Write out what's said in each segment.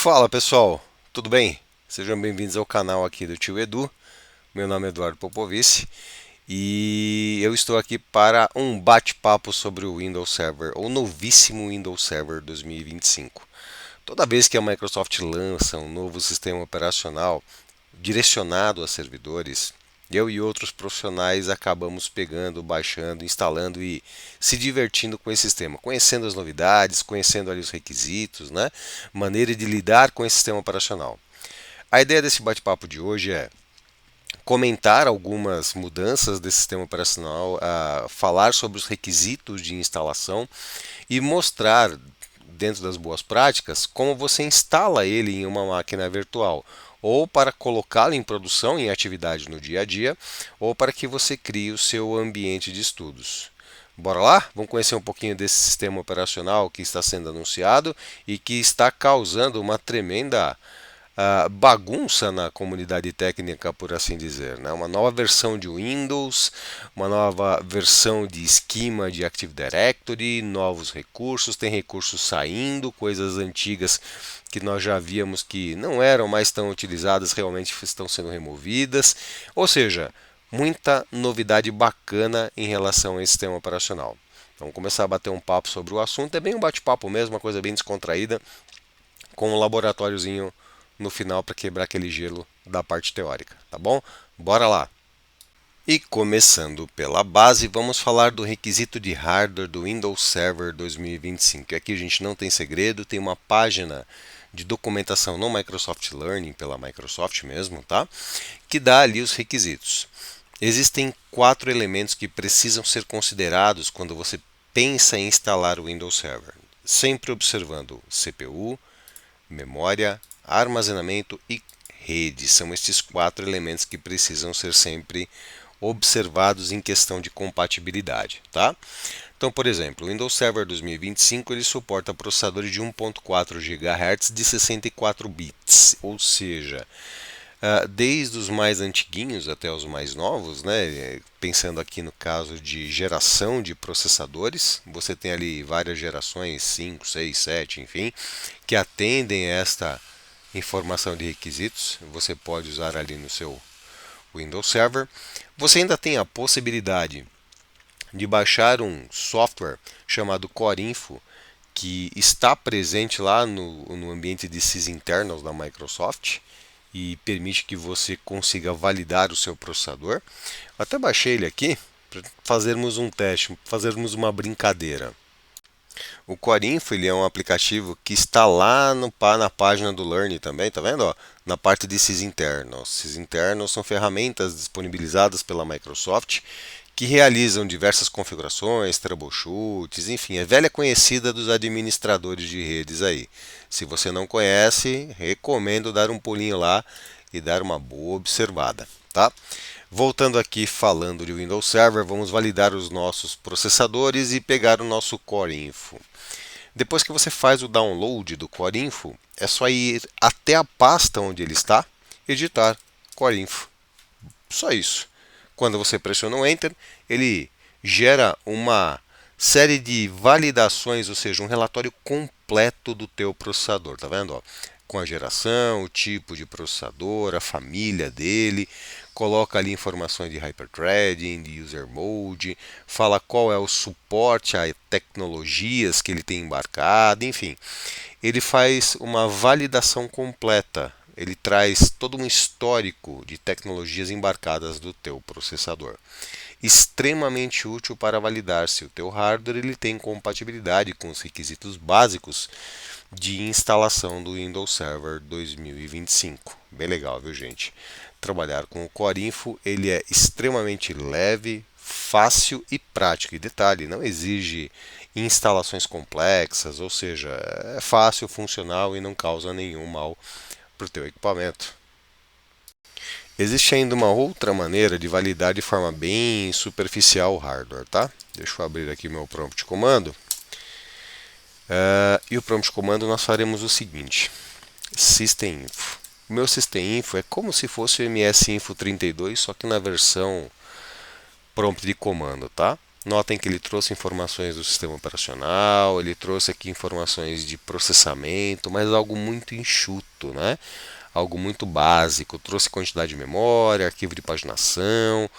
Fala pessoal, tudo bem? Sejam bem-vindos ao canal aqui do Tio Edu. Meu nome é Eduardo Popovici e eu estou aqui para um bate-papo sobre o Windows Server, o novíssimo Windows Server 2025. Toda vez que a Microsoft lança um novo sistema operacional direcionado a servidores, eu e outros profissionais acabamos pegando, baixando, instalando e se divertindo com esse sistema, conhecendo as novidades, conhecendo ali os requisitos, né? Maneira de lidar com esse sistema operacional. A ideia desse bate-papo de hoje é comentar algumas mudanças desse sistema operacional, falar sobre os requisitos de instalação e mostrar, dentro das boas práticas, como você instala ele em uma máquina virtual, ou para colocá-lo em produção, em atividade no dia a dia, ou para que você crie o seu ambiente de estudos. Bora lá? Vamos conhecer um pouquinho desse sistema operacional que está sendo anunciado e que está causando uma tremenda bagunça na comunidade técnica, por assim dizer, né? Uma nova versão de Windows, uma nova versão de esquema de Active Directory, novos recursos, tem recursos saindo, coisas antigas que nós já víamos que não eram mais tão utilizadas, realmente estão sendo removidas. Ou seja, muita novidade bacana em relação a esse sistema operacional. Vamos começar a bater um papo sobre o assunto. É bem um bate-papo mesmo, uma coisa bem descontraída, com um laboratóriozinho no final para quebrar aquele gelo da parte teórica, tá bom? Bora lá! E começando pela base, vamos falar do requisito de hardware do Windows Server 2025. Aqui a gente não tem segredo, tem uma página de documentação no Microsoft Learning, pela Microsoft mesmo, tá? Que dá ali os requisitos. Existem 4 elementos que precisam ser considerados quando você pensa em instalar o Windows Server, sempre observando CPU, memória, armazenamento e rede. São estes 4 elementos que precisam ser sempre observados em questão de compatibilidade, tá? Então, por exemplo, o Windows Server 2025 ele suporta processadores de 1.4 GHz de 64 bits, ou seja, desde os mais antiguinhos até os mais novos, né? Pensando aqui no caso de geração de processadores, você tem ali várias gerações, 5, 6, 7, enfim, que atendem a esta informação de requisitos. Você pode usar ali no seu Windows Server. Você ainda tem a possibilidade de baixar um software chamado Corinfo, que está presente lá no ambiente de sysinternals da Microsoft e permite que você consiga validar o seu processador. Eu até baixei ele aqui para fazermos um teste, fazermos uma brincadeira. O Corinfo ele é um aplicativo que está lá na página do Learn também, tá vendo? Ó? Na parte de sysinternals. Sysinternals são ferramentas disponibilizadas pela Microsoft que realizam diversas configurações, troubleshoots, enfim, é velha conhecida dos administradores de redes aí. Se você não conhece, recomendo dar um pulinho lá e dar uma boa observada, tá? Voltando aqui falando de Windows Server, vamos validar os nossos processadores e pegar o nosso Core Info. Depois que você faz o download do Core Info, é só ir até a pasta onde ele está e digitar Core Info. Só isso. Quando você pressiona o Enter, ele gera uma série de validações, ou seja, um relatório completo do teu processador, tá vendo? Ó? Com a geração, o tipo de processador, a família dele, coloca ali informações de hyperthreading, de user mode, fala qual é o suporte a tecnologias que ele tem embarcado, enfim. Ele faz uma validação completa. Ele traz todo um histórico de tecnologias embarcadas do teu processador. Extremamente útil para validar se o teu hardware ele tem compatibilidade com os requisitos básicos de instalação do Windows Server 2025. Bem legal, viu, gente? Trabalhar com o Core Info, ele é extremamente leve, fácil e prático. E detalhe, não exige instalações complexas, ou seja, é fácil, funcional e não causa nenhum mal para o teu equipamento. Existe ainda uma outra maneira de validar de forma bem superficial o hardware, tá? Deixa eu abrir aqui meu prompt de comando. E o prompt de comando nós faremos o seguinte: System Info. O meu System Info é como se fosse o MS Info 32, só que na versão prompt de comando, tá? Notem que ele trouxe informações do sistema operacional, ele trouxe aqui informações de processamento, mas algo muito enxuto, né? Algo muito básico. Trouxe quantidade de memória, arquivo de paginação.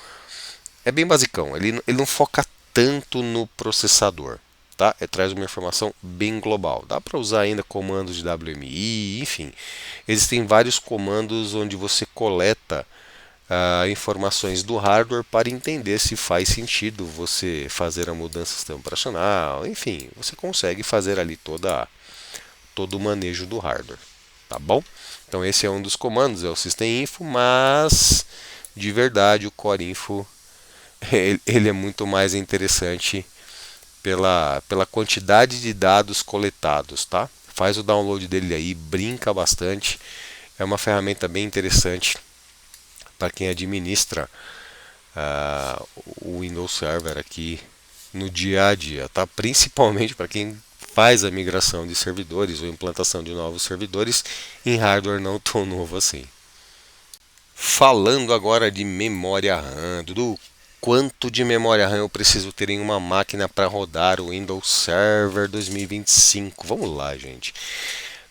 É bem basicão, ele não foca tanto no processador. Tá? Ele traz uma informação bem global. Dá para usar ainda comandos de WMI, enfim. Existem vários comandos onde você coleta informações do hardware para entender se faz sentido você fazer a mudança do sistema operacional. Enfim, você consegue fazer ali todo o manejo do hardware. Tá bom? Então esse é um dos comandos, é o System Info, mas de verdade o Core Info ele é muito mais interessante pela quantidade de dados coletados, tá? Faz o download dele aí, brinca bastante. É uma ferramenta bem interessante para quem administra o Windows Server aqui no dia a dia, tá? Principalmente para quem faz a migração de servidores ou implantação de novos servidores em hardware não tão novo assim. Falando agora de memória RAM, do quanto de memória RAM eu preciso ter em uma máquina para rodar o Windows Server 2025. Vamos lá, gente.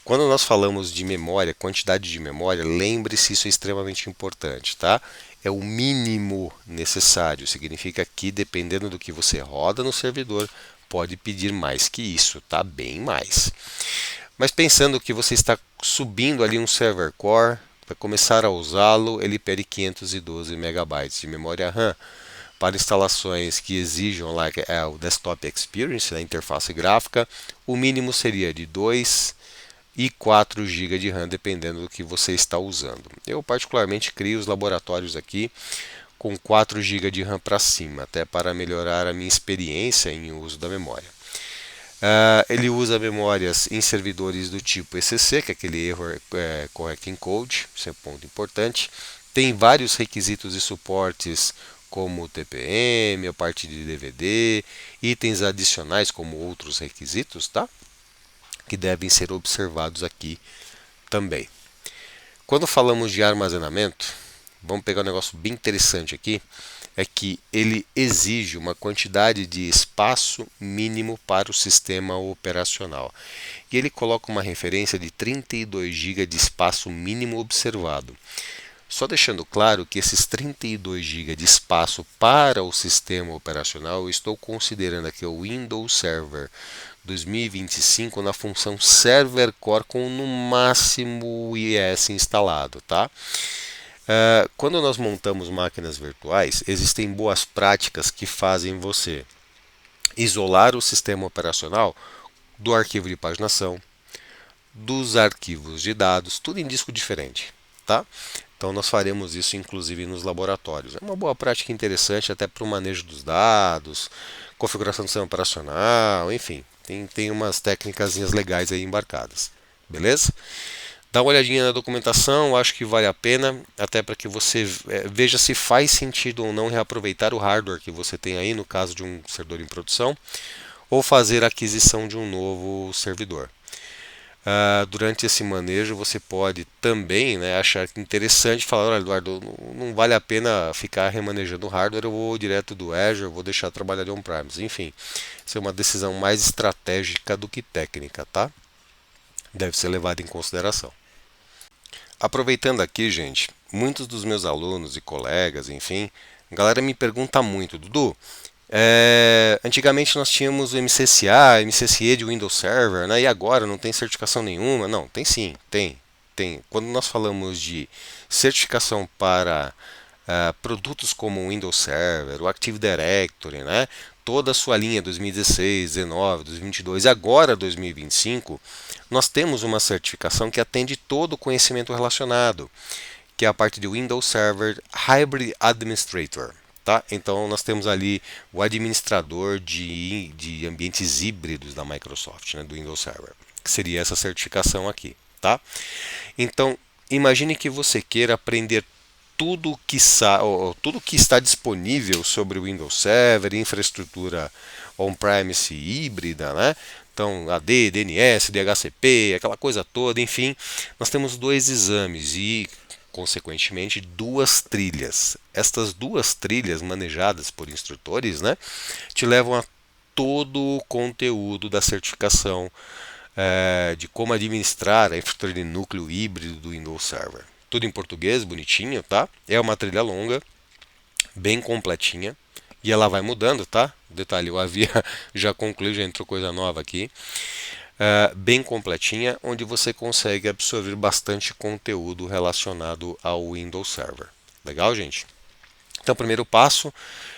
Quando nós falamos de memória, quantidade de memória, lembre-se, isso é extremamente importante, tá? É o mínimo necessário. Significa que, dependendo do que você roda no servidor, pode pedir mais que isso, tá? Bem mais. Mas pensando que você está subindo ali um server core, para começar a usá-lo, ele pede 512 megabytes de memória RAM. Para instalações que exijam lá o Desktop Experience, a interface gráfica, o mínimo seria de 2 e 4 GB de RAM, dependendo do que você está usando. Eu particularmente crio os laboratórios aqui com 4 GB de RAM para cima, até para melhorar a minha experiência em uso da memória. Ele usa memórias em servidores do tipo ECC, que é aquele Error Correcting Code, isso é um ponto importante. Tem vários requisitos e suportes como TPM, a parte de DVD, itens adicionais como outros requisitos, tá? Que devem ser observados aqui também. Quando falamos de armazenamento, vamos pegar um negócio bem interessante aqui, é que ele exige uma quantidade de espaço mínimo para o sistema operacional. E ele coloca uma referência de 32 GB de espaço mínimo observado. Só deixando claro que esses 32 GB de espaço para o sistema operacional, eu estou considerando aqui o Windows Server 2025 na função Server Core com no máximo o IS instalado, tá? Quando nós montamos máquinas virtuais, existem boas práticas que fazem você isolar o sistema operacional do arquivo de paginação, dos arquivos de dados, tudo em disco diferente, tá? Então nós faremos isso inclusive nos laboratórios. É uma boa prática interessante até para o manejo dos dados, configuração do sistema operacional, enfim, tem umas técnicas legais aí embarcadas, beleza? Dá uma olhadinha na documentação, acho que vale a pena, até para que você veja se faz sentido ou não reaproveitar o hardware que você tem aí, no caso de um servidor em produção, ou fazer a aquisição de um novo servidor. Durante esse manejo você pode também, né, achar interessante falar, olha, Eduardo, não vale a pena ficar remanejando o hardware, eu vou direto do Azure, vou deixar trabalhar de on-premise. Enfim, isso é uma decisão mais estratégica do que técnica, tá? Deve ser levada em consideração. Aproveitando aqui, gente, muitos dos meus alunos e colegas, enfim, a galera me pergunta muito, Dudu, antigamente nós tínhamos o MCSA, MCSE de Windows Server, né? E agora não tem certificação nenhuma? Não, tem sim, tem. Quando nós falamos de certificação para produtos como o Windows Server, o Active Directory, né? Toda a sua linha 2016, 19, 2022 e agora 2025, nós temos uma certificação que atende todo o conhecimento relacionado, que é a parte de Windows Server Hybrid Administrator. Tá? Então nós temos ali o administrador de ambientes híbridos da Microsoft, né, do Windows Server, que seria essa certificação aqui. Tá? Então imagine que você queira aprender tudo que está disponível sobre o Windows Server, infraestrutura on-premise híbrida, né? Então, AD, DNS, DHCP, aquela coisa toda, enfim, nós temos dois exames e consequentemente, duas trilhas. Estas duas trilhas, manejadas por instrutores, né, te levam a todo o conteúdo da certificação de como administrar a infraestrutura de núcleo híbrido do Windows Server. Tudo em português, bonitinho, tá? É uma trilha longa, bem completinha, e ela vai mudando, tá? Detalhe, eu havia já concluído, já entrou coisa nova aqui. Bem completinha, onde você consegue absorver bastante conteúdo relacionado ao Windows Server. Legal, gente? Então, o primeiro passo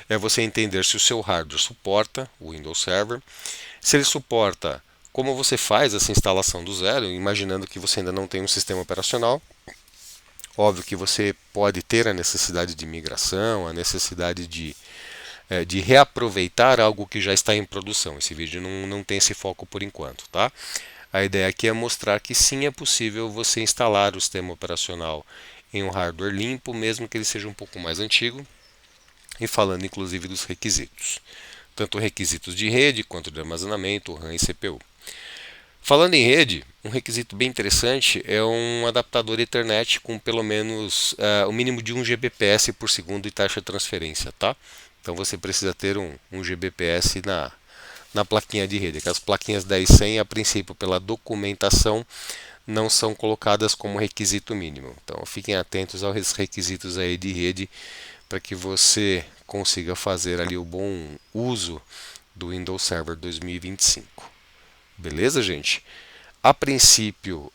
é você entender se o seu hardware suporta o Windows Server. Se ele suporta, como você faz essa instalação do zero, imaginando que você ainda não tem um sistema operacional. Óbvio que você pode ter a necessidade de migração, a necessidade de reaproveitar algo que já está em produção. Esse vídeo não tem esse foco por enquanto, tá? A ideia aqui é mostrar que sim, é possível você instalar o sistema operacional em um hardware limpo, mesmo que ele seja um pouco mais antigo, e falando inclusive dos requisitos. Tanto requisitos de rede quanto de armazenamento, RAM e CPU. Falando em rede, um requisito bem interessante é um adaptador Ethernet com pelo menos o mínimo de 1 Gbps por segundo de taxa de transferência, tá? Então você precisa ter um Gbps na plaquinha de rede. As plaquinhas 10/100, a princípio, pela documentação, não são colocadas como requisito mínimo. Então fiquem atentos aos requisitos aí de rede para que você consiga fazer ali o bom uso do Windows Server 2025. Beleza, gente? A princípio,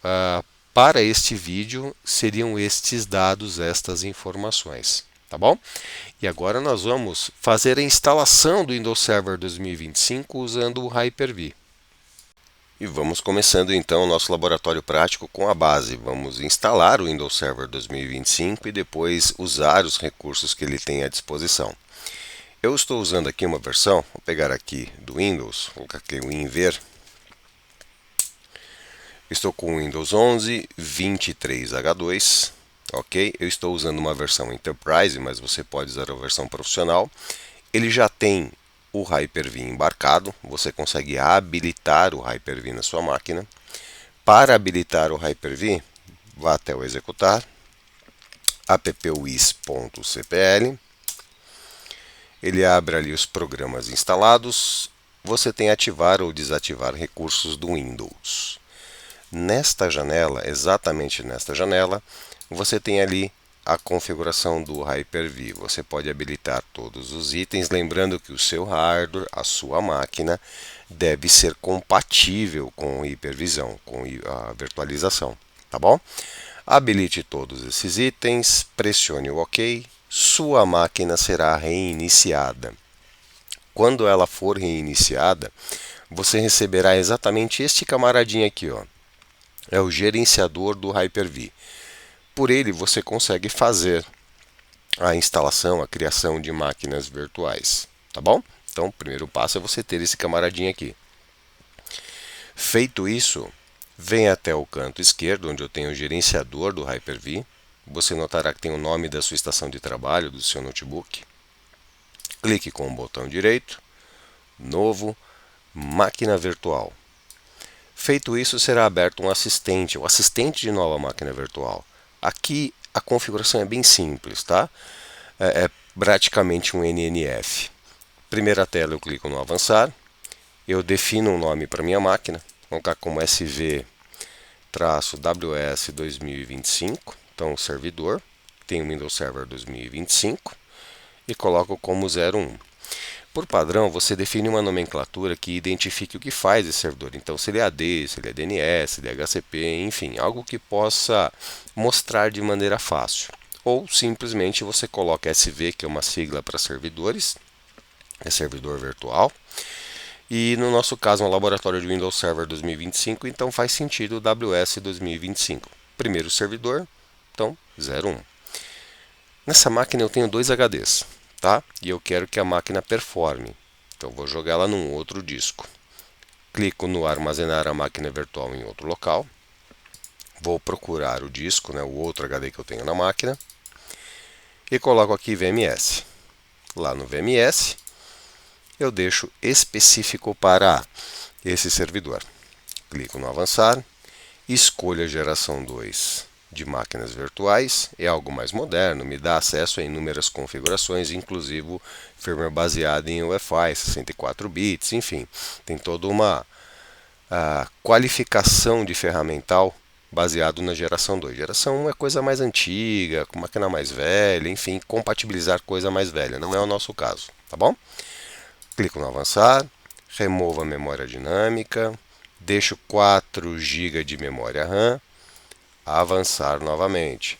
para este vídeo, seriam estes dados, estas informações, tá bom? E agora nós vamos fazer a instalação do Windows Server 2025 usando o Hyper-V. E vamos começando então o nosso laboratório prático com a base. Vamos instalar o Windows Server 2025 e depois usar os recursos que ele tem à disposição. Eu estou usando aqui uma versão, vou pegar aqui do Windows, vou colocar aqui o WinVer. Estou com o Windows 11 23H2, ok? Eu estou usando uma versão Enterprise, mas você pode usar a versão profissional. Ele já tem o Hyper-V embarcado, você consegue habilitar o Hyper-V na sua máquina. Para habilitar o Hyper-V, vá até o executar, appwis.cpl. Ele abre ali os programas instalados. Você tem ativar ou desativar recursos do Windows. Nesta janela, exatamente nesta janela, você tem ali a configuração do Hyper-V. Você pode habilitar todos os itens, lembrando que o seu hardware, a sua máquina, deve ser compatível com a hipervisão, com a virtualização, tá bom? Habilite todos esses itens, pressione o OK, sua máquina será reiniciada. Quando ela for reiniciada, você receberá exatamente este camaradinho aqui, ó. É o gerenciador do Hyper-V. Por ele você consegue fazer a instalação, a criação de máquinas virtuais, tá bom? Então, o primeiro passo é você ter esse camaradinho aqui. Feito isso, vem até o canto esquerdo, onde eu tenho o gerenciador do Hyper-V. Você notará que tem o nome da sua estação de trabalho, do seu notebook. Clique com o botão direito, novo, máquina virtual. Feito isso, será aberto um assistente, o assistente de nova máquina virtual. Aqui a configuração é bem simples, tá? É praticamente um NNF. Primeira tela eu clico no avançar, eu defino um nome para minha máquina, vou colocar como SV-WS 2025, então o servidor, tem o Windows Server 2025 e coloco como 01. Por padrão, você define uma nomenclatura que identifique o que faz esse servidor. Então, se ele é AD, se ele é DNS, se ele é HCP, enfim, algo que possa mostrar de maneira fácil. Ou simplesmente você coloca SV, que é uma sigla para servidores, é servidor virtual. E no nosso caso, um laboratório de Windows Server 2025, então faz sentido o WS 2025. Primeiro servidor, então 01. Nessa máquina eu tenho 2 HDs. Tá? E eu quero que a máquina performe. Então vou jogar ela num outro disco. Clico no armazenar a máquina virtual em outro local. Vou procurar o disco, né, o outro HD que eu tenho na máquina. E coloco aqui VMS. Lá no VMS, eu deixo específico para esse servidor. Clico no avançar. Escolho a geração 2 de máquinas virtuais, é algo mais moderno, me dá acesso a inúmeras configurações, inclusive firmware baseado em UEFI, 64 bits, enfim, tem toda uma qualificação de ferramental baseado na geração 2. Geração 1 é coisa mais antiga, com máquina mais velha, enfim, compatibilizar coisa mais velha, não é o nosso caso, tá bom? Clico no avançar, removo a memória dinâmica, deixo 4 GB de memória RAM, avançar novamente.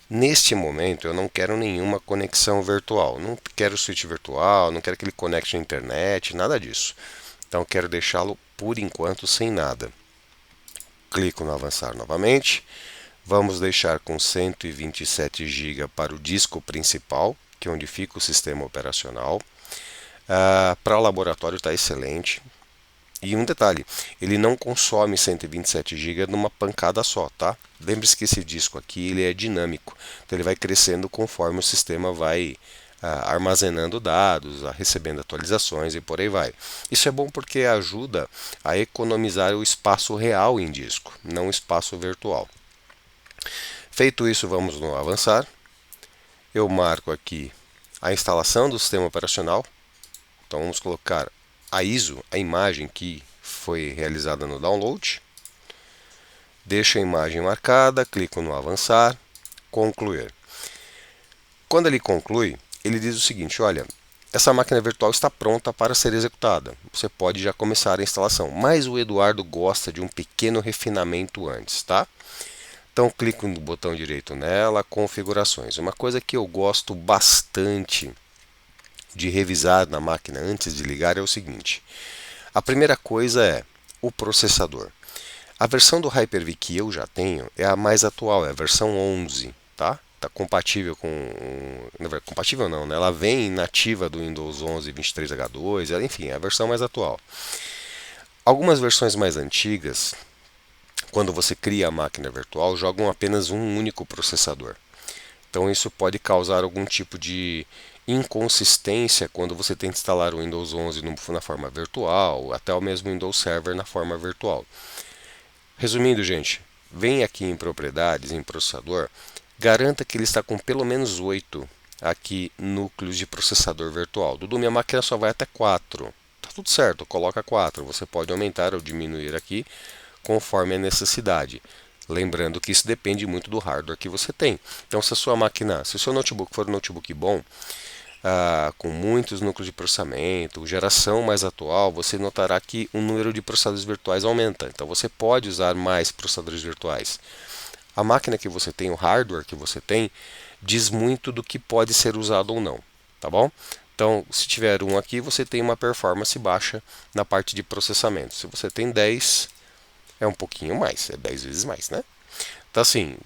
Neste momento eu não quero nenhuma conexão virtual, não quero switch virtual, não quero que ele conecte na internet, nada disso. Então quero deixá-lo por enquanto sem nada. Clico no avançar novamente. Vamos deixar com 127 GB para o disco principal, que é onde fica o sistema operacional. Para o laboratório está excelente. E um detalhe, ele não consome 127 GB numa pancada só, tá? Lembre-se que esse disco aqui ele é dinâmico, então ele vai crescendo conforme o sistema vai armazenando dados, recebendo atualizações e por aí vai. Isso é bom porque ajuda a economizar o espaço real em disco, não o espaço virtual. Feito isso, vamos no avançar. Eu marco aqui a instalação do sistema operacional. Então vamos colocar a ISO, a imagem que foi realizada no download. Deixo a imagem marcada, clico no avançar, concluir. Quando ele conclui, ele diz o seguinte, olha, essa máquina virtual está pronta para ser executada. Você pode já começar a instalação, mas o Eduardo gosta de um pequeno refinamento antes, tá? Então clico no botão direito nela, configurações. Uma coisa que eu gosto bastante de revisar na máquina antes de ligar é o seguinte. A primeira coisa é o processador. A versão do Hyper-V que eu já tenho é a mais atual, é a versão 11, tá? Está compatível com... Compatível não, né? Ela vem nativa do Windows 11 23H2, enfim, é a versão mais atual. Algumas versões mais antigas, quando você cria a máquina virtual, jogam apenas um único processador. Então isso pode causar algum tipo de inconsistência quando você tenta instalar o Windows 11 na forma virtual, até o mesmo Windows Server na forma virtual. Resumindo, gente, vem aqui em propriedades, em processador, garanta que ele está com pelo menos 8 aqui núcleos de processador virtual. Dudu, minha máquina só vai até 4. Tá tudo certo, coloca 4. Você pode aumentar ou diminuir aqui conforme a necessidade. Lembrando que isso depende muito do hardware que você tem. Então, se a sua máquina, se o seu notebook for um notebook bom, com muitos núcleos de processamento, geração mais atual, você notará que o número de processadores virtuais aumenta. Então, você pode usar mais processadores virtuais. A máquina que você tem, o hardware que você tem, diz muito do que pode ser usado ou não, tá bom? Então, se tiver um aqui, você tem uma performance baixa na parte de processamento. Se você tem 10, é um pouquinho mais, é 10 vezes mais, né? Então, assim,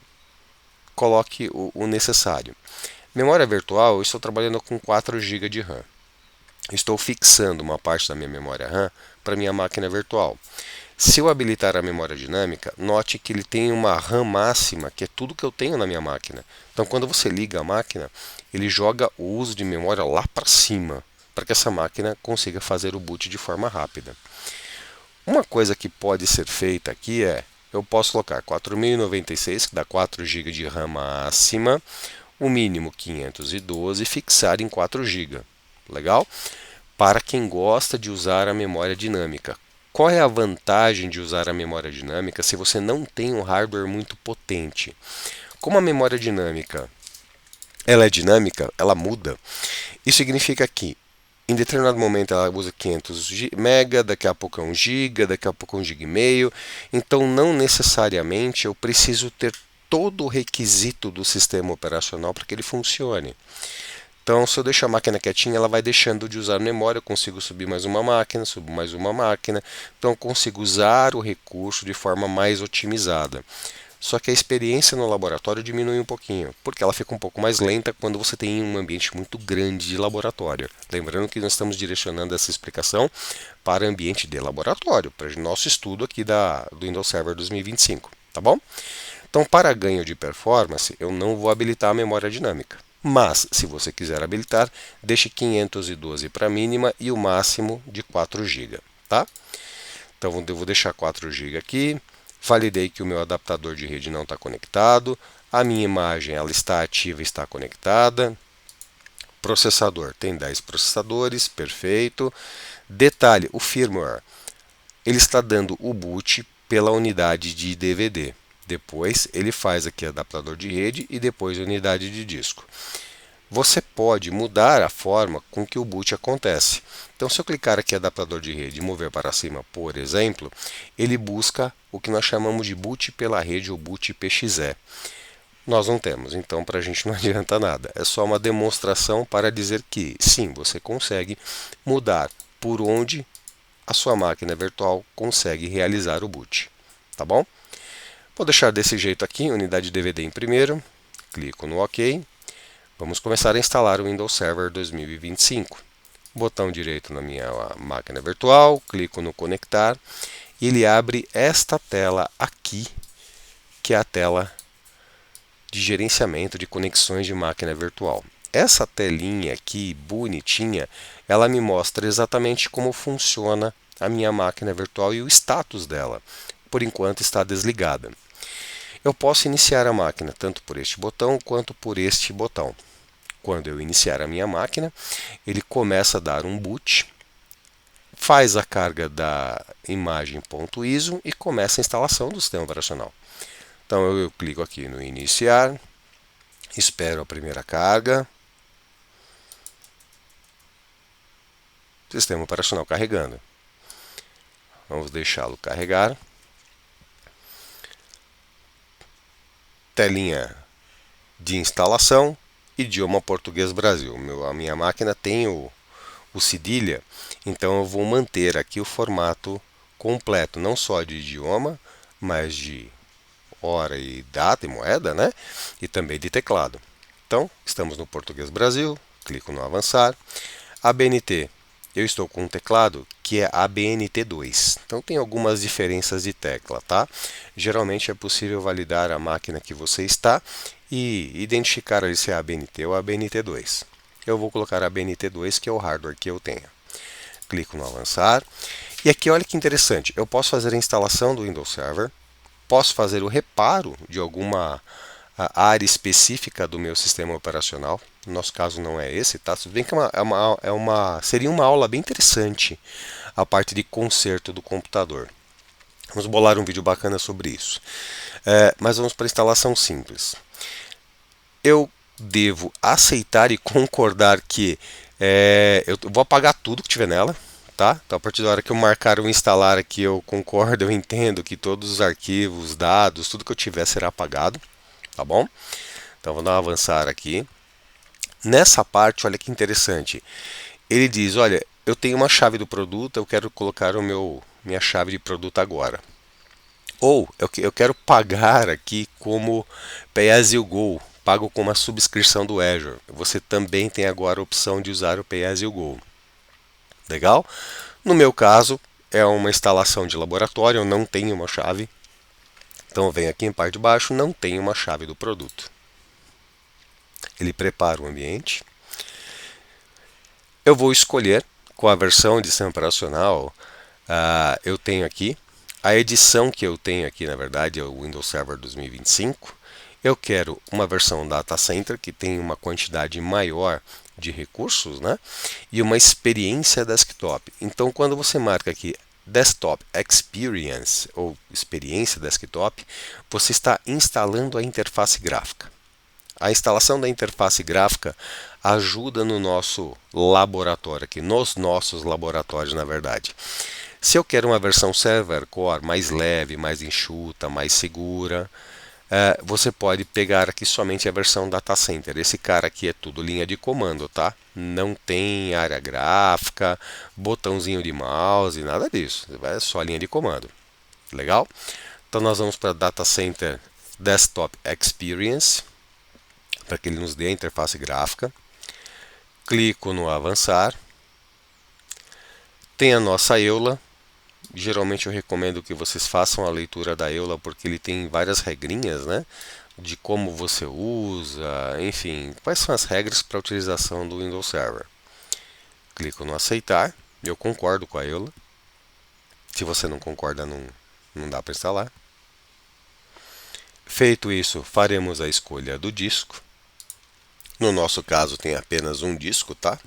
coloque o necessário. Memória virtual, eu estou trabalhando com 4 GB de RAM. Estou fixando uma parte da minha memória RAM para minha máquina virtual. Se eu habilitar a memória dinâmica, note que ele tem uma RAM máxima, que é tudo que eu tenho na minha máquina. Então, quando você liga a máquina, ele joga o uso de memória lá para cima, para que essa máquina consiga fazer o boot de forma rápida. Uma coisa que pode ser feita aqui é, eu posso colocar 4096, que dá 4 GB de RAM máxima, o mínimo 512 e fixar em 4 GB. Legal? Para quem gosta de usar a memória dinâmica. Qual é a vantagem de usar a memória dinâmica se você não tem um hardware muito potente? Como a memória dinâmica ela é dinâmica, ela muda, isso significa que em determinado momento ela usa 500 MB, daqui a pouco é 1 GB, daqui a pouco é 1,5 GB. Então não necessariamente eu preciso ter todo o requisito do sistema operacional para que ele funcione. Então, se eu deixo a máquina quietinha, ela vai deixando de usar memória, eu consigo subir mais uma máquina, subo mais uma máquina, então eu consigo usar o recurso de forma mais otimizada. Só que a experiência no laboratório diminui um pouquinho, porque ela fica um pouco mais lenta quando você tem um ambiente muito grande de laboratório. Lembrando que nós estamos direcionando essa explicação para ambiente de laboratório, para o nosso estudo aqui do Windows Server 2025, tá bom? Então, para ganho de performance, eu não vou habilitar a memória dinâmica. Mas, se você quiser habilitar, deixe 512 para a mínima e o máximo de 4 GB, tá? Então, eu vou deixar 4 GB aqui, Validei que o meu adaptador de rede não está conectado. A minha imagem ela está ativa e está conectada. Processador tem 10 processadores, perfeito. Detalhe, o firmware ele está dando o boot pela unidade de DVD. Depois ele faz aqui adaptador de rede e depois unidade de disco. Você pode mudar a forma com que o boot acontece. Então, se eu clicar aqui em adaptador de rede e mover para cima, por exemplo, ele busca o que nós chamamos de boot pela rede ou boot PXE. Nós não temos, então para a gente não adianta nada. É só uma demonstração para dizer que sim, você consegue mudar por onde a sua máquina virtual consegue realizar o boot. Tá bom? Vou deixar desse jeito aqui, unidade de DVD em primeiro, clico no OK. Vamos começar a instalar o Windows Server 2025. Botão direito na minha máquina virtual, clico no conectar e ele abre esta tela aqui, que é a tela de gerenciamento de conexões de máquina virtual. Essa telinha aqui, bonitinha, ela me mostra exatamente como funciona a minha máquina virtual e o status dela. Por enquanto está desligada. Eu posso iniciar a máquina tanto por este botão quanto por este botão. Quando eu iniciar a minha máquina, ele começa a dar um boot, faz a carga da imagem .iso e começa a instalação do sistema operacional. Então eu clico aqui no iniciar, espero a primeira carga, sistema operacional carregando. Vamos deixá-lo carregar. Telinha de instalação, idioma português Brasil. A minha máquina tem o cedilha, então eu vou manter aqui o formato completo, não só de idioma, mas de hora e data e moeda, né? E também de teclado. Então, estamos no português Brasil, clico no avançar. ABNT, eu estou com um teclado que é ABNT2. Então tem algumas diferenças de tecla, tá? Geralmente é possível validar a máquina que você está e identificar ali se é ABNT ou ABNT2. Eu vou colocar ABNT2, que é o hardware que eu tenho. Clico no avançar. E aqui olha que interessante, eu posso fazer a instalação do Windows Server, posso fazer o reparo de alguma área específica do meu sistema operacional. No nosso caso não é esse, tá? Tudo bem que seria uma aula bem interessante a parte de conserto do computador. Vamos bolar um vídeo bacana sobre isso. Mas vamos para a instalação simples. Eu devo aceitar e concordar que eu vou apagar tudo que tiver nela. Tá? Então, a partir da hora que eu marcar o instalar aqui, eu concordo, eu entendo que todos os arquivos, dados, tudo que eu tiver será apagado. Tá bom? Então, vou dar um avançar aqui. Nessa parte, olha que interessante. Ele diz, olha, eu tenho uma chave do produto, eu quero colocar minha chave de produto agora. Ou eu quero pagar aqui como Pay-as-you-go, pago com uma subscrição do Azure. Você também tem agora a opção de usar o Pay-as-you-go. Legal? No meu caso, é uma instalação de laboratório, eu não tenho uma chave. Então eu venho aqui em parte de baixo, não tenho uma chave do produto. Ele prepara o ambiente. Eu vou escolher qual a versão de sistema operacional eu tenho aqui. A edição que eu tenho aqui, na verdade, é o Windows Server 2025. Eu quero uma versão Data Center que tem uma quantidade maior de recursos, né? E uma experiência desktop. Então, quando você marca aqui Desktop Experience ou experiência desktop, você está instalando a interface gráfica. A instalação da interface gráfica ajuda no nosso laboratório aqui, nos nossos laboratórios, na verdade. Se eu quero uma versão Server Core mais leve, mais enxuta, mais segura, você pode pegar aqui somente a versão Data Center. Esse cara aqui é tudo linha de comando, tá? Não tem área gráfica, botãozinho de mouse, nada disso. É só linha de comando. Legal? Então nós vamos para Data Center Desktop Experience, para que ele nos dê a interface gráfica. Clico no avançar. Tem a nossa EULA. Geralmente eu recomendo que vocês façam a leitura da EULA porque ele tem várias regrinhas, né? De como você usa, enfim, quais são as regras para a utilização do Windows Server. Clico no aceitar, eu concordo com a EULA. Se você não concorda, não dá para instalar. Feito isso, faremos a escolha do disco. No nosso caso tem apenas um disco, tá?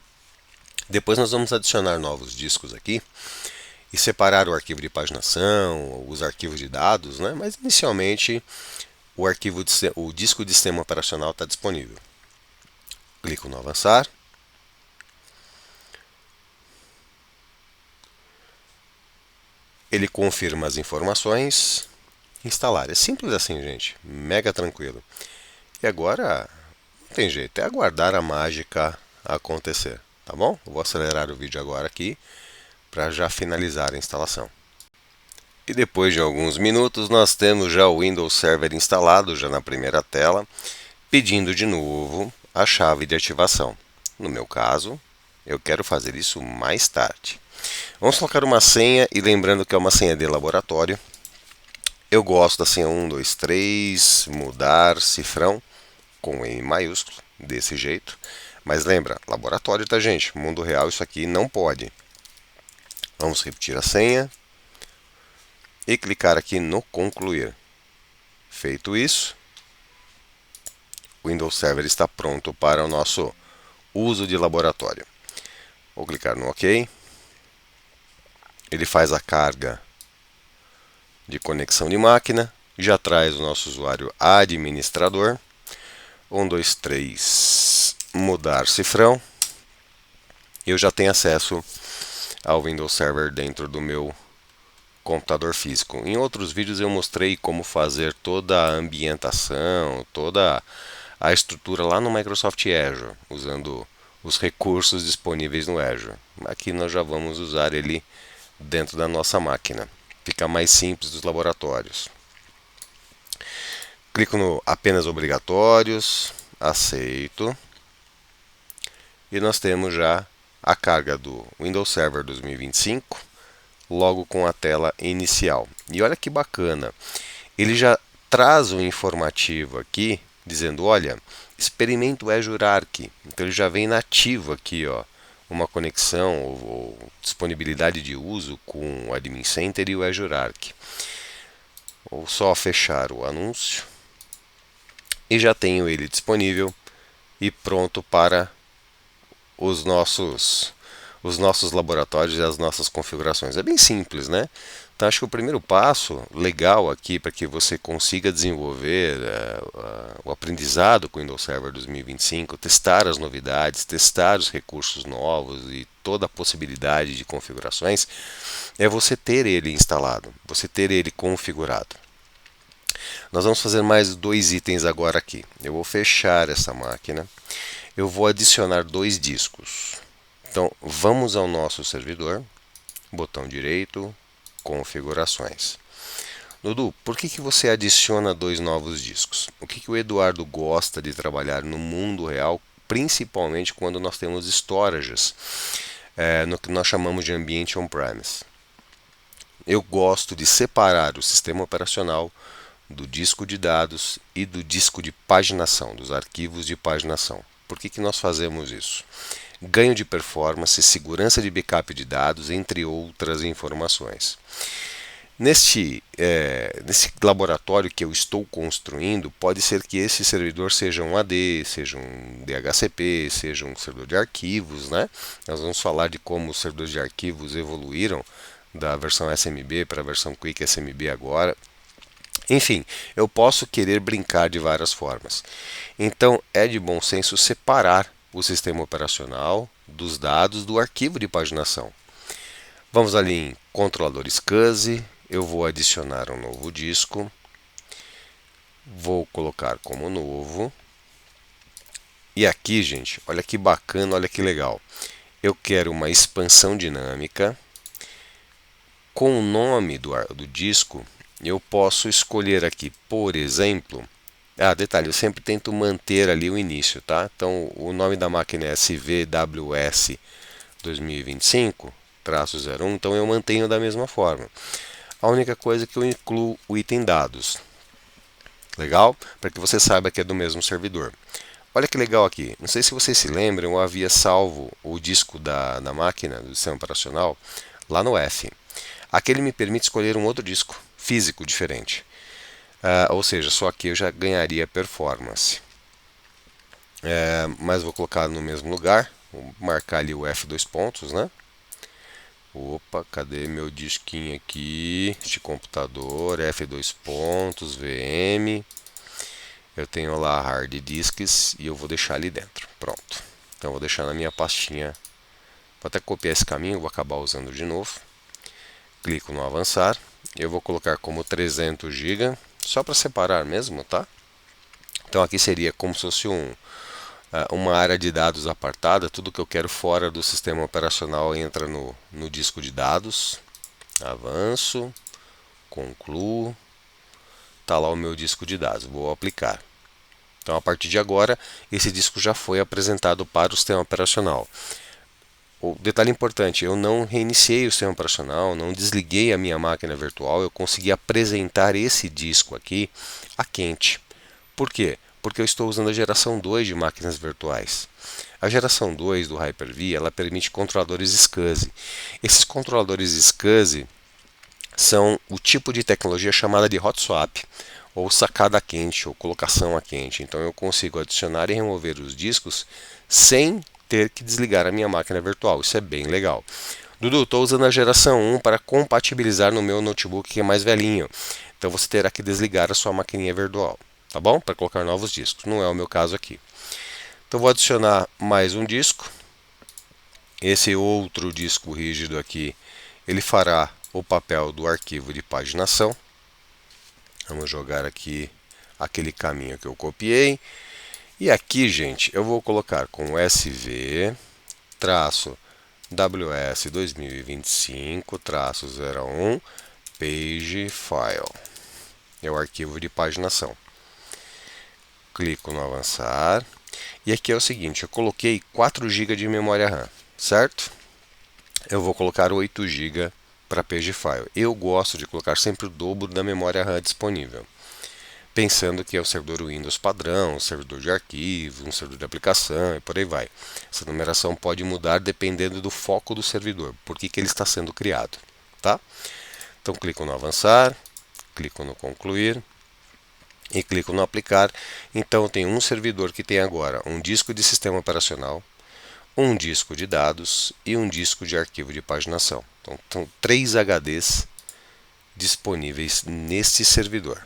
Depois nós vamos adicionar novos discos aqui e separar o arquivo de paginação, os arquivos de dados, né? Mas inicialmente o disco de sistema operacional está disponível. Clico no avançar. Ele confirma as informações. Instalar. É simples assim, gente. Mega tranquilo. E agora não tem jeito, é aguardar a mágica acontecer, tá bom? Eu vou acelerar o vídeo agora aqui para já finalizar a instalação. E depois de alguns minutos nós temos já o Windows Server instalado já na primeira tela, pedindo de novo a chave de ativação. No meu caso, eu quero fazer isso mais tarde. Vamos colocar uma senha e lembrando que é uma senha de laboratório. Eu gosto da senha 1, 2, 3, mudar cifrão com M maiúsculo, desse jeito. Mas lembra, laboratório, tá, gente? Mundo real isso aqui não pode. Vamos repetir a senha e clicar aqui no concluir. Feito isso, o Windows Server está pronto para o nosso uso de laboratório. Vou clicar no OK. Ele faz a carga de conexão de máquina, já traz o nosso usuário administrador. 1, 2, 3, mudar cifrão. Eu já tenho acesso ao Windows Server dentro do meu computador físico. Em outros vídeos eu mostrei como fazer toda a ambientação, toda a estrutura lá no Microsoft Azure, usando os recursos disponíveis no Azure. Aqui nós já vamos usar ele dentro da nossa máquina. Fica mais simples dos laboratórios. Clico no apenas obrigatórios, aceito. E nós temos já a carga do Windows Server 2025, logo com a tela inicial. E olha que bacana, ele já traz um informativo aqui, dizendo, olha, experimente o Azure Arc. Então ele já vem nativo aqui, ó, uma conexão ou disponibilidade de uso com o Admin Center e o Azure Arc. Vou só fechar o anúncio e já tenho ele disponível e pronto para os nossos laboratórios e as nossas configurações. É bem simples, né? Então acho que o primeiro passo legal aqui para que você consiga desenvolver o aprendizado com o Windows Server 2025, testar as novidades, testar os recursos novos e toda a possibilidade de configurações, é você ter ele instalado, você ter ele configurado. Nós vamos fazer mais dois itens agora aqui. Eu vou fechar essa máquina. Eu vou adicionar dois discos. Então, vamos ao nosso servidor, botão direito, configurações. Dudu, por que você adiciona dois novos discos? O que o Eduardo gosta de trabalhar no mundo real, principalmente quando nós temos storages, no que nós chamamos de ambiente on-premise? Eu gosto de separar o sistema operacional do disco de dados e do disco de paginação, dos arquivos de paginação. Por que nós fazemos isso? Ganho de performance, segurança de backup de dados, entre outras informações. Nesse laboratório que eu estou construindo, pode ser que esse servidor seja um AD, seja um DHCP, seja um servidor de arquivos, né? Nós vamos falar de como os servidores de arquivos evoluíram da versão SMB para a versão Quick SMB agora. Enfim, eu posso querer brincar de várias formas. Então, é de bom senso separar o sistema operacional dos dados do arquivo de paginação. Vamos ali em controlador SCSI, eu vou adicionar um novo disco, vou colocar como novo. E aqui, gente, olha que bacana, olha que legal. Eu quero uma expansão dinâmica com o nome do disco. Eu posso escolher aqui, por exemplo, detalhe, eu sempre tento manter ali o início, tá? Então, o nome da máquina é SVWS 2025-01, então eu mantenho da mesma forma. A única coisa é que eu incluo o item dados. Legal? Para que você saiba que é do mesmo servidor. Olha que legal aqui, não sei se vocês se lembram, eu havia salvo o disco da máquina, do sistema operacional, lá no F. Aqui ele me permite escolher um outro disco físico diferente. ou seja, só aqui eu já ganharia performance. Mas vou colocar no mesmo lugar, vou marcar ali o F dois pontos, né? Opa, cadê meu disquinho aqui? Este computador, F dois pontos, VM. Eu tenho lá hard disks e eu vou deixar ali dentro. Pronto. Então vou deixar na minha pastinha. Vou até copiar esse caminho, vou acabar usando de novo. Clico no avançar. Eu vou colocar como 300 GB, só para separar mesmo, tá? Então aqui seria como se fosse uma área de dados apartada. Tudo que eu quero fora do sistema operacional entra no disco de dados. Avanço, concluo. Está lá o meu disco de dados. Vou aplicar. Então, a partir de agora, esse disco já foi apresentado para o sistema operacional. O detalhe importante, eu não reiniciei o sistema operacional, não desliguei a minha máquina virtual, eu consegui apresentar esse disco aqui a quente. Por quê? Porque eu estou usando a geração 2 de máquinas virtuais. A geração 2 do Hyper-V, ela permite controladores SCSI. Esses controladores SCSI são o tipo de tecnologia chamada de hot swap, ou sacada a quente, ou colocação a quente. Então eu consigo adicionar e remover os discos sem ter que desligar a minha máquina virtual. Isso é bem legal. Dudu, estou usando a geração 1 para compatibilizar no meu notebook que é mais velhinho. Então você terá que desligar a sua maquininha virtual, tá bom? Para colocar novos discos. Não é o meu caso aqui. Então vou adicionar mais um disco. Esse outro disco rígido aqui, ele fará o papel do arquivo de paginação. Vamos jogar aqui aquele caminho que eu copiei. E aqui, gente, eu vou colocar com SV traço WS 2025 traço 01 page file. É o arquivo de paginação. Clico no avançar. E aqui é o seguinte, eu coloquei 4 GB de memória RAM, certo? Eu vou colocar 8 GB para page file. Eu gosto de colocar sempre o dobro da memória RAM disponível, pensando que é o servidor Windows padrão, um servidor de arquivo, um servidor de aplicação e por aí vai. Essa numeração pode mudar dependendo do foco do servidor, por que ele está sendo criado, tá? Então clico no avançar, clico no concluir e clico no aplicar. Então tem um servidor que tem agora um disco de sistema operacional, um disco de dados e um disco de arquivo de paginação. Então são 3 HDs disponíveis neste servidor.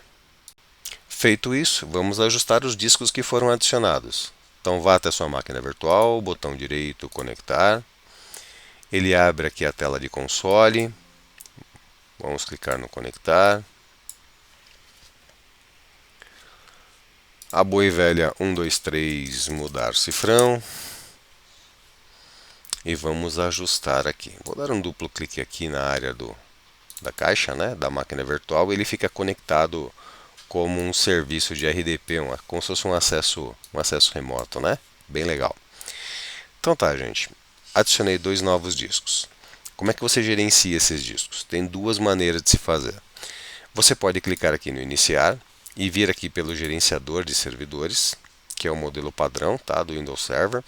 Feito isso, vamos ajustar os discos que foram adicionados. Então vá até a sua máquina virtual, botão direito conectar. Ele abre aqui a tela de console. Vamos clicar no conectar. A boa e velha 1, 2, 3 mudar cifrão. E vamos ajustar aqui. Vou dar um duplo clique aqui na área da caixa, né, da máquina virtual. Ele fica conectado como um serviço de RDP, como se fosse um acesso remoto, né? Bem legal. Então tá, gente. Adicionei 2 novos discos. Como é que você gerencia esses discos? Tem 2 maneiras de se fazer. Você pode clicar aqui no iniciar e vir aqui pelo gerenciador de servidores, que é o modelo padrão, tá, do Windows Server.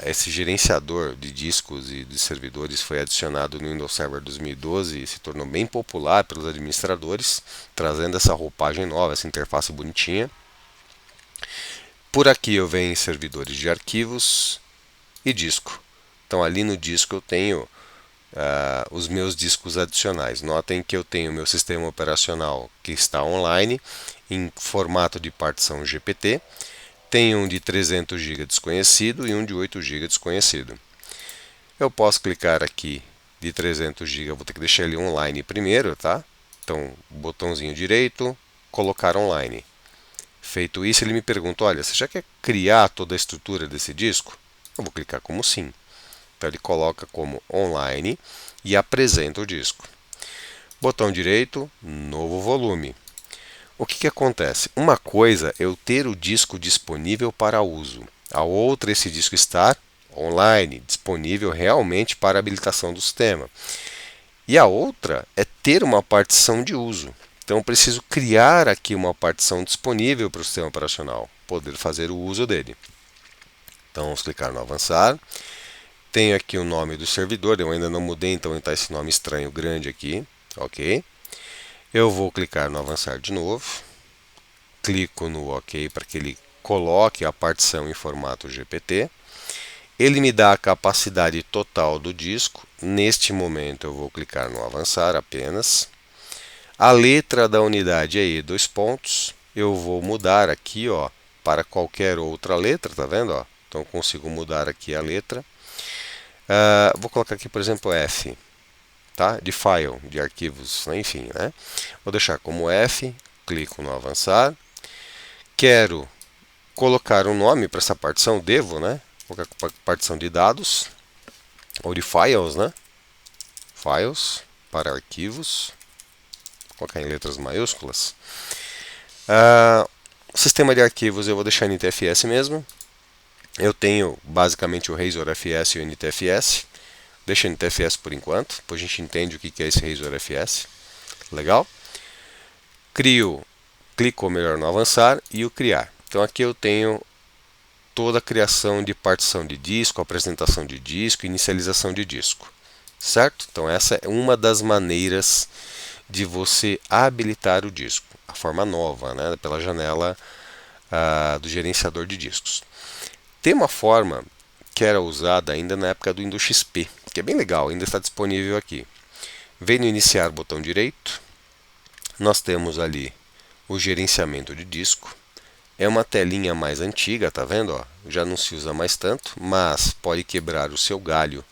Esse gerenciador de discos e de servidores foi adicionado no Windows Server 2012 e se tornou bem popular pelos administradores, trazendo essa roupagem nova, essa interface bonitinha. Por aqui eu venho em servidores de arquivos e disco. Então ali no disco eu tenho os meus discos adicionais. Notem que eu tenho meu sistema operacional que está online em formato de partição GPT. Tem um de 300 GB desconhecido e um de 8 GB desconhecido. Eu posso clicar aqui de 300 GB, eu vou ter que deixar ele online primeiro, tá? Então, botãozinho direito, colocar online. Feito isso, ele me pergunta, olha, você já quer criar toda a estrutura desse disco? Eu vou clicar como sim. Então, ele coloca como online e apresenta o disco. Botão direito, novo volume. O que acontece? Uma coisa é eu ter o disco disponível para uso. A outra é esse disco estar online, disponível realmente para habilitação do sistema. E a outra é ter uma partição de uso. Então eu preciso criar aqui uma partição disponível para o sistema operacional, poder fazer o uso dele. Então vamos clicar no avançar. Tenho aqui o nome do servidor, eu ainda não mudei, então está esse nome estranho grande aqui. Ok. Eu vou clicar no avançar de novo, clico no OK para que ele coloque a partição em formato GPT. Ele me dá a capacidade total do disco. Neste momento eu vou clicar no avançar apenas. A letra da unidade é E, dois pontos. Eu vou mudar aqui, ó, para qualquer outra letra, tá vendo? Ó? Então eu consigo mudar aqui a letra. Vou colocar aqui, por exemplo, F, tá? De file, de arquivos, enfim, né? Vou deixar como F, clico no avançar. Quero colocar um nome para essa partição, devo, né? Colocar partição de dados, ou de files, né? Files, para arquivos. Vou colocar em letras maiúsculas. O sistema de arquivos eu vou deixar NTFS mesmo. Eu tenho basicamente o Razor FS e o NTFS. Deixa NTFS por enquanto, depois a gente entende o que é esse Razor FS. Legal? Clico ou melhor no avançar e o criar. Então aqui eu tenho toda a criação de partição de disco, apresentação de disco, inicialização de disco. Certo? Então essa é uma das maneiras de você habilitar o disco. A forma nova, né? Pela janela do gerenciador de discos. Tem uma forma que era usada ainda na época do Windows XP, que é bem legal, ainda está disponível aqui. Vem no iniciar, botão direito, nós temos ali o gerenciamento de disco. É uma telinha mais antiga, tá vendo? Ó? Já não se usa mais tanto, mas pode quebrar o seu galho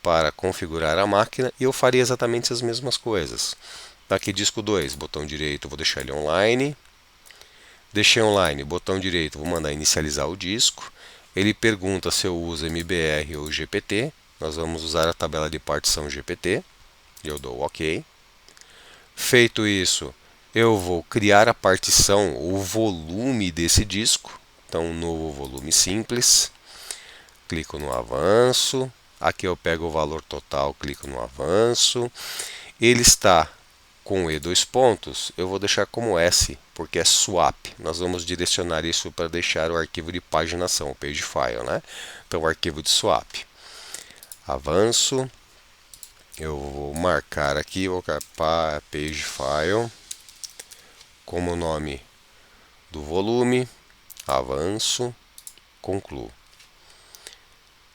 para configurar a máquina e eu faria exatamente as mesmas coisas. Aqui disco 2, botão direito, vou deixar ele online. Deixei online, botão direito, vou mandar inicializar o disco. Ele pergunta se eu uso MBR ou GPT. Nós vamos usar a tabela de partição GPT. E eu dou OK. Feito isso, eu vou criar a partição, o volume desse disco. Então, um novo volume simples. Clico no avanço. Aqui eu pego o valor total, clico no avanço. Ele está com E dois pontos, eu vou deixar como S, porque é swap. Nós vamos direcionar isso para deixar o arquivo de paginação, o page file, né? Então, o arquivo de swap. Avanço. Eu vou marcar aqui, vou colocar page file como nome do volume. Avanço. Concluo.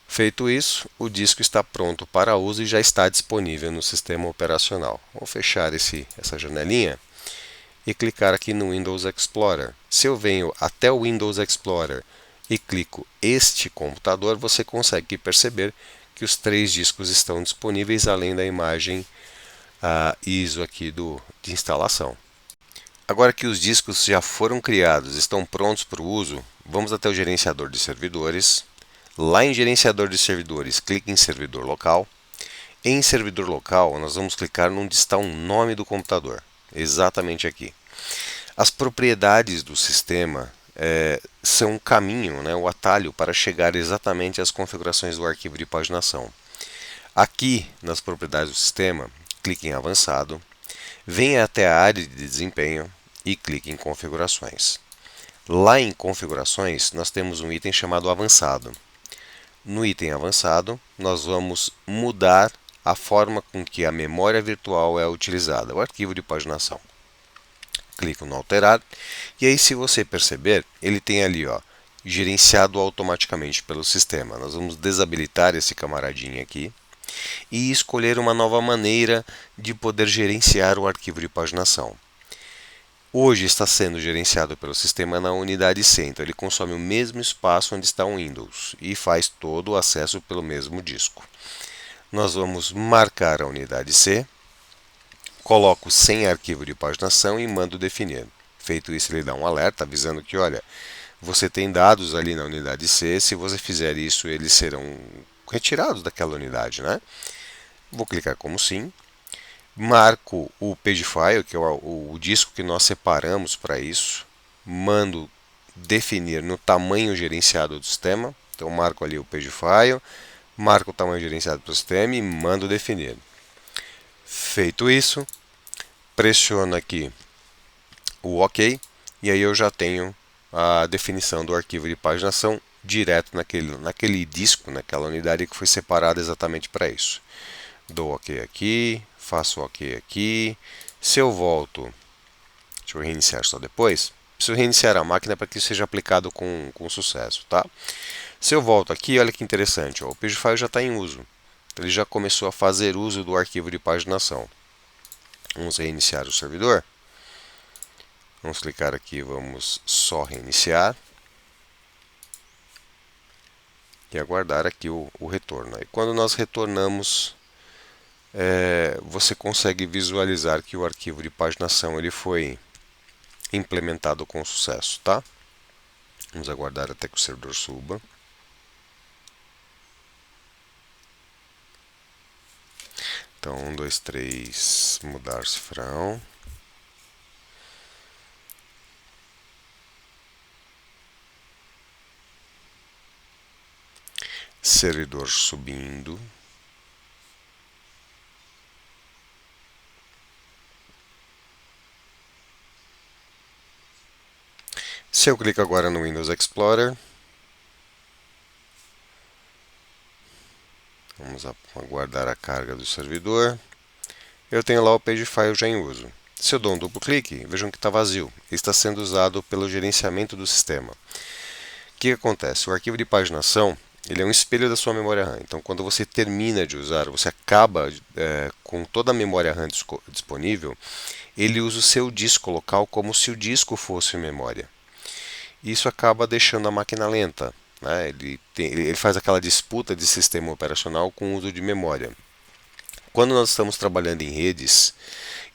Feito isso, o disco está pronto para uso e já está disponível no sistema operacional. Vou fechar essa janelinha e clicar aqui no Windows Explorer. Se eu venho até o Windows Explorer e clico este computador, você consegue perceber que os 3 discos estão disponíveis, além da imagem ISO aqui de instalação. Agora que os discos já foram criados, estão prontos para o uso, vamos até o gerenciador de servidores. Lá em gerenciador de servidores, clique em servidor local. Em servidor local, nós vamos clicar onde está o nome do computador, exatamente aqui. As propriedades do sistema são um caminho, né, o atalho para chegar exatamente às configurações do arquivo de paginação. Aqui, nas propriedades do sistema, clique em avançado, venha até a área de desempenho e clique em configurações. Lá em configurações, nós temos um item chamado avançado. No item avançado, nós vamos mudar a forma com que a memória virtual é utilizada, o arquivo de paginação. Clico no alterar e aí, se você perceber, ele tem ali, ó, gerenciado automaticamente pelo sistema. Nós vamos desabilitar esse camaradinho aqui e escolher uma nova maneira de poder gerenciar o arquivo de paginação. Hoje está sendo gerenciado pelo sistema na unidade C, então ele consome o mesmo espaço onde está o Windows e faz todo o acesso pelo mesmo disco. Nós vamos marcar a unidade C, coloco sem arquivo de paginação e mando definir. Feito isso, ele dá um alerta avisando que, olha, você tem dados ali na unidade C, se você fizer isso, eles serão retirados daquela unidade, né? Vou clicar como sim. Marco o page file, que é o disco que nós separamos para isso. Mando definir no tamanho gerenciado do sistema. Então, marco ali o page file, marco o tamanho gerenciado do sistema e mando definir. Feito isso, pressiono aqui o OK e aí eu já tenho a definição do arquivo de paginação direto naquele disco, naquela unidade que foi separada exatamente para isso. Dou OK aqui, faço OK aqui, Se eu volto, deixa eu reiniciar só depois. Preciso reiniciar a máquina para que isso seja aplicado com sucesso, tá? Se eu volto aqui, olha que interessante, ó, o Pagefile já está em uso. Ele já começou a fazer uso do arquivo de paginação. Vamos reiniciar o servidor. Vamos clicar aqui, vamos só reiniciar. E aguardar aqui o retorno. E quando nós retornamos, você consegue visualizar que o arquivo de paginação ele foi implementado com sucesso, tá? Vamos aguardar até que o servidor suba. Então, 1, 2, 3, mudar cifrão. Servidor subindo. Se eu clico agora no Windows Explorer, vamos aguardar a carga do servidor. Eu tenho lá o Pagefile já em uso. Se eu dou um duplo clique, vejam que está vazio. Ele está sendo usado pelo gerenciamento do sistema. O que acontece? O arquivo de paginação ele é um espelho da sua memória RAM. Então, quando você termina de usar, você acaba com toda a memória RAM disponível, ele usa o seu disco local como se o disco fosse memória. Isso acaba deixando a máquina lenta, né? Ele faz aquela disputa de sistema operacional com o uso de memória. Quando nós estamos trabalhando em redes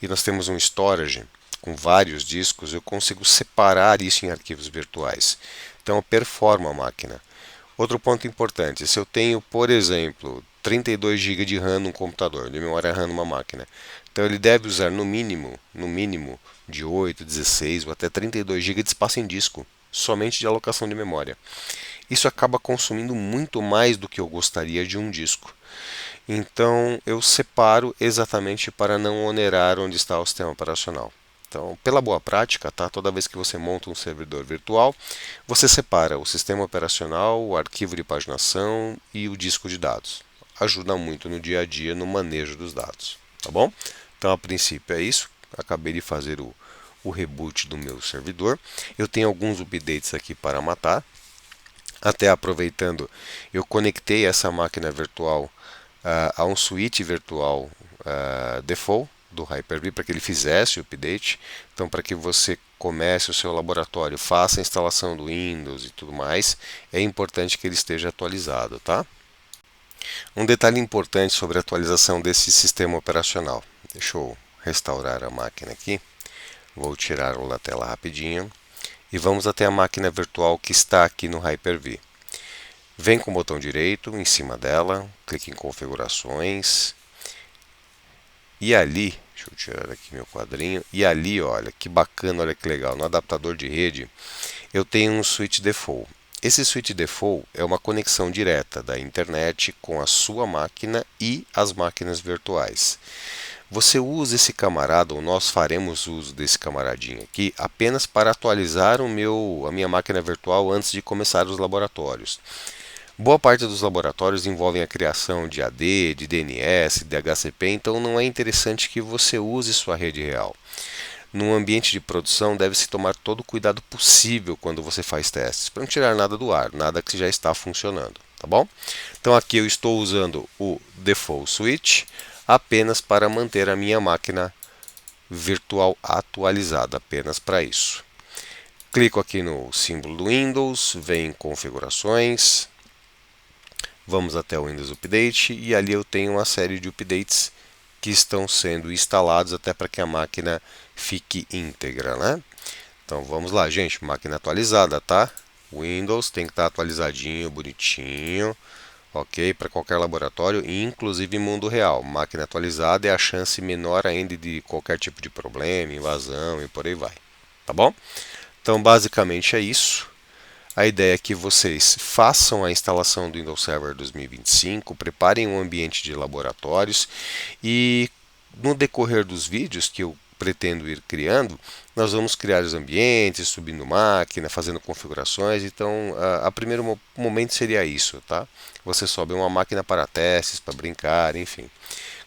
e nós temos um storage com vários discos, eu consigo separar isso em arquivos virtuais. Então eu performo a máquina. Outro ponto importante, se eu tenho, por exemplo, 32 GB de RAM num computador, de memória RAM numa máquina, então ele deve usar no mínimo de 8, 16 ou até 32 GB de espaço em disco, somente de alocação de memória. Isso acaba consumindo muito mais do que eu gostaria de um disco. Então eu separo exatamente para não onerar onde está o sistema operacional. Então, pela boa prática, tá? Toda vez que você monta um servidor virtual, você separa o sistema operacional, o arquivo de paginação e o disco de dados. Ajuda muito no dia a dia no manejo dos dados, tá bom? Então, a princípio é isso. Acabei de fazer o reboot do meu servidor. Eu tenho alguns updates aqui para matar. Até aproveitando, eu conectei essa máquina virtual a um switch virtual default do Hyper-V para que ele fizesse o update. Então, para que você comece o seu laboratório, faça a instalação do Windows e tudo mais, é importante que ele esteja atualizado, tá? Um detalhe importante sobre a atualização desse sistema operacional. Deixa eu restaurar a máquina aqui. Vou tirá-lo da tela rapidinho. E vamos até a máquina virtual que está aqui no Hyper-V. Vem com o botão direito em cima dela, clique em configurações. E ali, deixa eu tirar aqui meu quadrinho. E ali, olha que bacana, olha que legal. No adaptador de rede, eu tenho um switch default. Esse switch default é uma conexão direta da internet com a sua máquina e as máquinas virtuais. Você usa esse camarada, ou nós faremos uso desse camaradinho aqui, apenas para atualizar a minha máquina virtual antes de começar os laboratórios. Boa parte dos laboratórios envolvem a criação de AD, de DNS, de HCP, então não é interessante que você use sua rede real. Num ambiente de produção, deve-se tomar todo o cuidado possível quando você faz testes, para não tirar nada do ar, nada que já está funcionando, tá bom? Então aqui eu estou usando o Default Switch apenas para manter a minha máquina virtual atualizada, apenas para isso. Clico aqui no símbolo do Windows, vem em configurações, vamos até o Windows Update e ali eu tenho uma série de updates que estão sendo instalados até para que a máquina fique íntegra, né? Então vamos lá, gente, máquina atualizada, tá? Windows tem que estar atualizadinho, bonitinho, ok? Para qualquer laboratório, inclusive mundo real. Máquina atualizada é a chance menor ainda de qualquer tipo de problema, invasão e por aí vai, tá bom? Então basicamente é isso. A ideia é que vocês façam a instalação do Windows Server 2025, preparem um ambiente de laboratórios e no decorrer dos vídeos que eu pretendo ir criando, nós vamos criar os ambientes, subindo máquina, fazendo configurações. Então, a primeiro momento seria isso, tá? Você sobe uma máquina para testes, para brincar, enfim.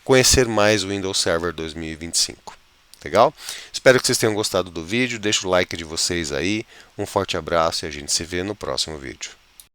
Conhecer mais o Windows Server 2025. Legal? Espero que vocês tenham gostado do vídeo. Deixa o like de vocês aí. Um forte abraço e a gente se vê no próximo vídeo.